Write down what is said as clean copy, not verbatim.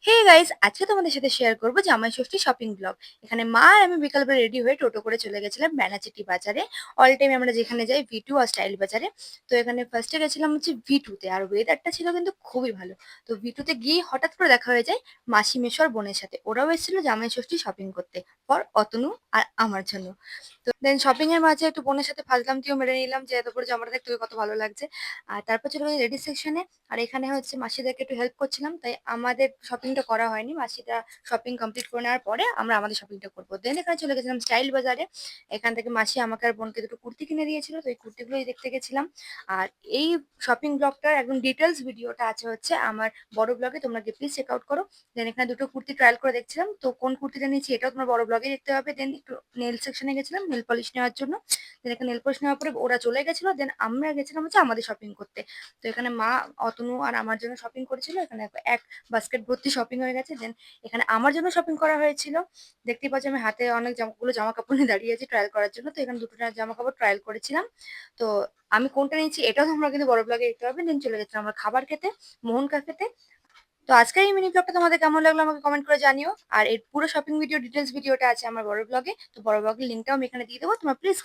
Hey guys, আজকে তোমাদের সাথে শেয়ার করবো জামাই ষষ্ঠী শপিং ব্লগ। এখানে মা আর আমি বিকালবেলা রেডি হয়ে টোটো করে চলে গেছিলাম ব্যানাচিটি বাজারে। অল টাইম আমরা যেখানে যাই ভি2 আর স্টাইল বাজারে। তো এখানে ফার্স্টে গেছিলাম হচ্ছে ভি2 তে, আর ওয়েদারটা ছিল কিন্তু খুবই ভালো। তো ভি2 তে গিয়ে হঠাৎ করে দেখা হয়ে যায় মাসি মেশো আর বোনের সাথে। ওরাও এসেছিল জামাই ষষ্ঠী শপিং করতে ফর অতনু আর আমার জন্য। তো দেন শপিং এর মাঝে একটু বোনের সাথে ফাজলামটিও মেরে নিলাম যে এত করে জামাটা দেখতে কত ভালো লাগছে। আর তারপর চলে গেছি রেডি সেকশনে। আর এখানে হচ্ছে মাসিদেরকে একটু হেল্প করছিলাম, তাই আমাদের শপিংটা করা হয়নি। মাসিরা শপিং কমপ্লিট করে নেওয়ার পরে আমরা আমাদের শপিংটা করবো। দেন এখানে চলে গেছিলাম স্টাইল বাজারে। এখান থেকে মাসি আমাকে আর বোনকে দুটো কুর্তি কিনে দিয়েছিল, তো এই কুর্তিগুলোই দেখতে গেছিলাম। আর এই শপিং ব্লগটার একদম ডিটেলস ভিডিওটা আছে হচ্ছে আমার বড় ব্লগে, তোমরা গিয়ে প্লিজ চেক আউট করো। দেন এখানে দুটো কুর্তি ট্রায়াল করে দেখছিলাম, তো কোন কুর্তিটা নিয়েছি এটাও তোমার বড় ব্লগে দেখতে হবে। দেন একটু নেল সেকশনে গেছিলাম নেল পলিশ নেওয়ার জন্য। দেন এখানে নেল পলিশ নেওয়ার পরে ওরা চলে গেছিল, দেন আমরা গেছিলাম হচ্ছে আমাদের শপিং করতে। তো এখানে মা অতনু আর আমার জন্য শপিং করেছিল। এখানে এক বাস্কেট ভর্তি শপিং হয়ে গেছে। দেন এখানে আমার জন্য শপিং করা হয়েছিল। দেখতেই পাচ্ছি আমি হাতে অনেক জামাগুলো জামা কাপড় নিয়ে দাঁড়িয়ে আছি ট্রায়াল করার জন্য। তো এখানে দুটো জামা কাপড় ট্রায়াল করেছিলাম। তো আমি কোনটা নিয়েছি এটাও তোমরা কিন্তু বড় ব্লগে দেখতে পাবে। দেন চলে গেছিলাম আমরা খাবার খেতে মোহন ক্যাফেতে। তো আজকের এই মিনি ব্লগটা তোমাদের কেমন লাগলো আমাকে কমেন্ট করে জানিও। আর এর পুরো শপিং ভিডিও ডিটেলস ভিডিওটা আছে আমার বড় ব্লগে, তো বড় ব্লগের লিঙ্কটাও আমি এখানে দিয়ে দেবো, তোমরা প্লিজ